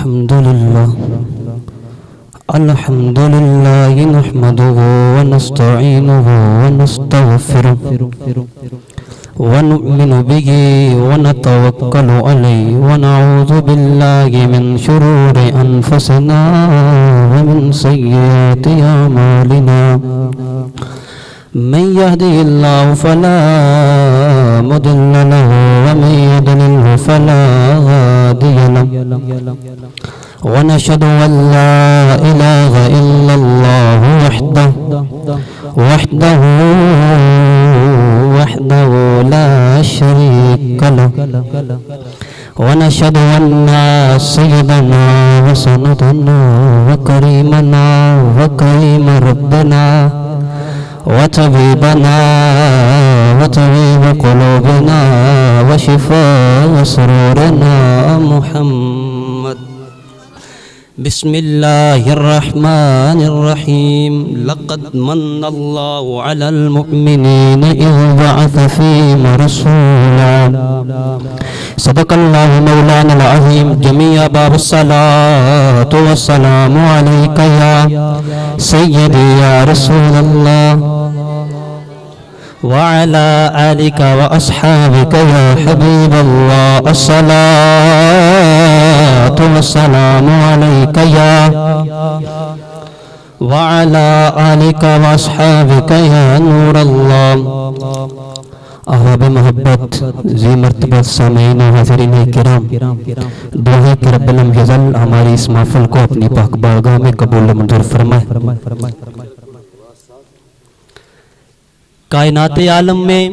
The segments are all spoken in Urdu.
الحمد لله نحمده ونستعينه ونستغفره ونؤمن به ونتوكل عليه ونعوذ بالله من شرور أنفسنا ومن سيئات أعمالنا من يهده الله فلا مضل له ومن يضلل فلا هادي له ونشهد أن لا إله إلا الله وحده لا شريك له ونشهد أن سيدنا وسندنا وكريمنا وكريم ربنا وطبيبنا وطبيب قلوبنا وشفاء سرورنا محمد. بسم الله الرحمن الرحيم. لقد من الله على المؤمنين إذ بعث فيهم رسولا. صدق الله مولانا العظيم. جميع باب الصلاة والسلام عليك يا سيدي يا رسول الله وعلى آلك وأصحابك يا حبيب الله. الصلاة والسلام عليك يا وعلى آلك وأصحابك يا نور الله. احباب محبت ذی مرتبہ سامعین و حاضرین کرام، دعا ہے کہ رب لم یزل ہماری اس محفل کو اپنی پاک بارگاہ میں قبول منظور فرمائے. کائنات عالم میں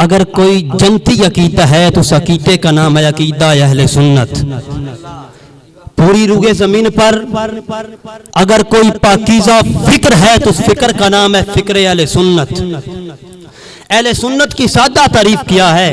اگر کوئی جنتی عقیدہ ہے تو اس عقیدے کا نام ہے عقیدہ اہل سنت. پوری روح زمین پر اگر کوئی پاکیزہ فکر ہے تو اس فکر کا نام ہے فکر اہل سنت. اہل سنت کی سادہ تعریف کیا ہے؟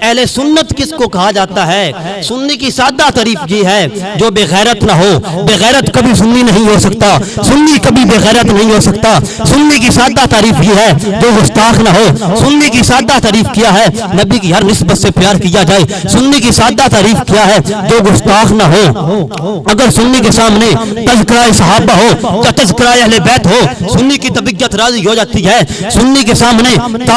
اہل سنت کس کو کہا جاتا ہے؟ سنی کی سادہ تعریف یہ ہے جو بے غیرت نہ ہو. بے غیرت کبھی سنی نہیں ہو سکتا، سنی کبھی بے غیرت نہیں ہو سکتا. سنی کی سادہ تعریف یہ ہے جو گستاخ نہ ہو. سنی کی سادہ تعریف کیا ہے؟ نبی کی ہر نسبت سے پیار کیا جائے. سنی کی سادہ تعریف کیا ہے؟ جو گستاخ نہ ہو. اگر سنی کے سامنے تذکرہ صحابہ ہو یا تذکرہ اہل بیت ہو، سنی کی طبیعت راضی ہو جاتی ہے. سنی کے سامنے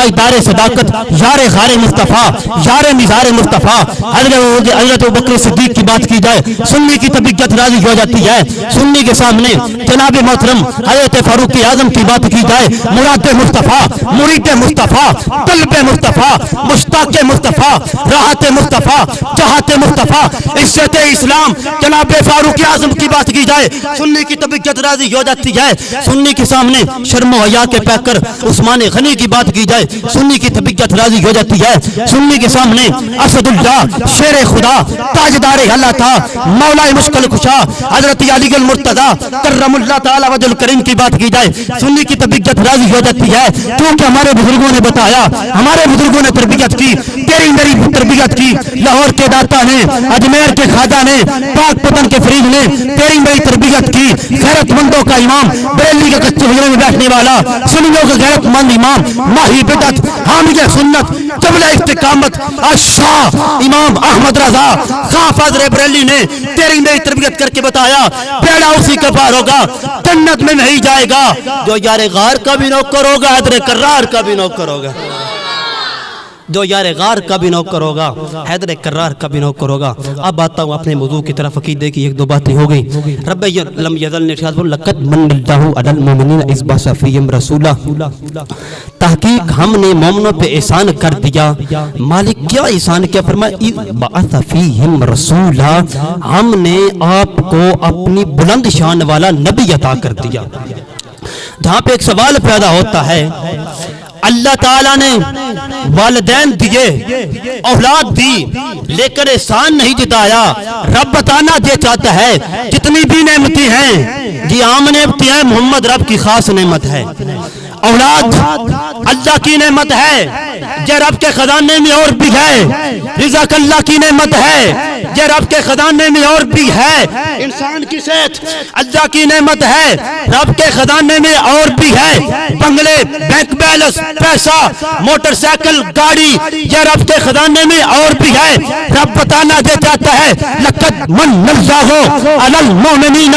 تاجدار صداقت یار غار مصطفیٰ، یار مزار مصطفیٰ حضرت ابوبکر صدیق کی بات کی جائے، سنی کی طبیعت راضی ہو جاتی ہے. سنی کے سامنے جناب محترم حضرت فاروق اعظم کی بات کی جائے، مراد مصطفیٰ، مرید مصطفیٰ، طلب مصطفیٰ، مشتاق مصطفیٰ، راحت مصطفیٰ، چاہت مصطفیٰ، عزت اسلام جناب فاروق اعظم کی بات کی جائے، سنی کی طبیعت راضی ہو جاتی ہے. سنی کے سامنے شرم و حیا کے پیکر عثمان غنی کی بات کی جائے، سنی کی طبیعت راضی ہو جاتی ہے. سنی کے سامنے اسد اللہ، شیر خدا، تاجدار اللہ تھا، مولا مشکل کشا حضرت علی المرتضیٰ کرم اللہ تعالی وجہ الکریم کی بات کی جائے، سنی کی طبیعت راضی ہو جاتی ہے. کیونکہ ہمارے بزرگوں نے بتایا، ہمارے بزرگوں نے تربیت کی، تیری میری تربیت کی. لاہور کے داتا نے، اجمیر کے خواجہ نے، پاک پتن کے فرید نے تیری میری تربیت کی. غیرت مندوں کا امام، بریلی کے کچے حجرے میں بیٹھنے والا، سنیوں کا غیرت مند امام، ماہی بدعت، حامی سنت، قبلہ استقامت شاہ امام احمد رضا خان فاضل بریلی نے تیری میری تربیت کر کے بتایا بیڑا اسی کے پار ہوگا، جنت میں نہیں جائے گا جو یار غار کا بھی نوکر ہوگا، حیدر کرار کا بھی نوکر ہوگا. جو یار غار کا بھی نوکر ہوگا، حیدر کرار کا بھی نوکر ہوگا. اب آتا ہوں اپنے موضوع کی طرف. عقیدے کی ایک دو باتیں ہو گئی. رب لم یزل نے ارشاد فرمایا لقد من اللہ علی المؤمنین اذ بعث فیہم رسولا. تحقیق ہم نے مومنوں پہ احسان کر دیا. مالک کیا احسان کیا؟ فرمایا اذ بعث فیہم رسولا، ہم نے آپ کو اپنی بلند شان والا نبی عطا کر دیا. جہاں پہ ایک سوال پیدا ہوتا ہے، اللہ تعالیٰ نے والدین دیے، اولاد دی، لیکن احسان نہیں جتایا. رب بتانا یہ چاہتا ہے جتنی بھی نعمتیں ہیں یہ عام نعمتیں ہیں، محمد رب کی خاص نعمت ہے. اولاد اللہ کی نعمت ہے، یہ رب کے خزانے میں اور بھی ہے. رزق اللہ کی نعمت ہے، یہ رب کے خزانے میں اور بھی ہے. انسان کی صحت اللہ کی نعمت ہے, رب کے خزانے میں اور بھی ہے. بنگلے, بینک بیلنس, پیسہ, موٹر سائیکل, گاڑی, یہ رب کے خزانے میں اور بھی ہے. رب بتانا دے چاہتا ہے لقد من اللہ علی المؤمنین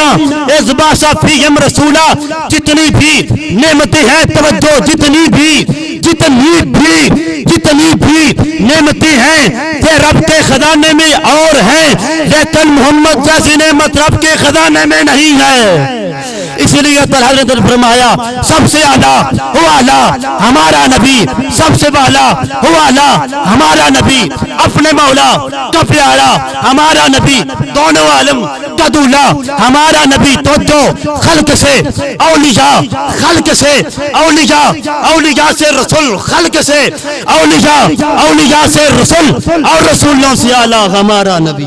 اذ بعث فیہم رسولا. جتنی بھی نعمتیں ہیں, توجہ, جتنی بھی نعمتیں ہیں یہ رب کے خزانے میں اور ہیں, لیکن محمد جیسی نعمت رب کے خزانے میں نہیں ہے. اس لیے حضرت نے فرمایا سب سے اعلیٰ ہو اعلیٰ ہمارا نبی, سب سے اعلیٰ ہو اعلیٰ ہمارا نبی, اپنے مولا کا پیارا ہمارا نبی, دونوں عالم کا دولا ہمارا نبی. تو جو خلق سے اولیاء, خلق سے اولیاء, اولیاء سے رسول, خلق سے اولیاء, اولیاء سے رسول, اور رسولوں سے اعلیٰ ہمارا نبی.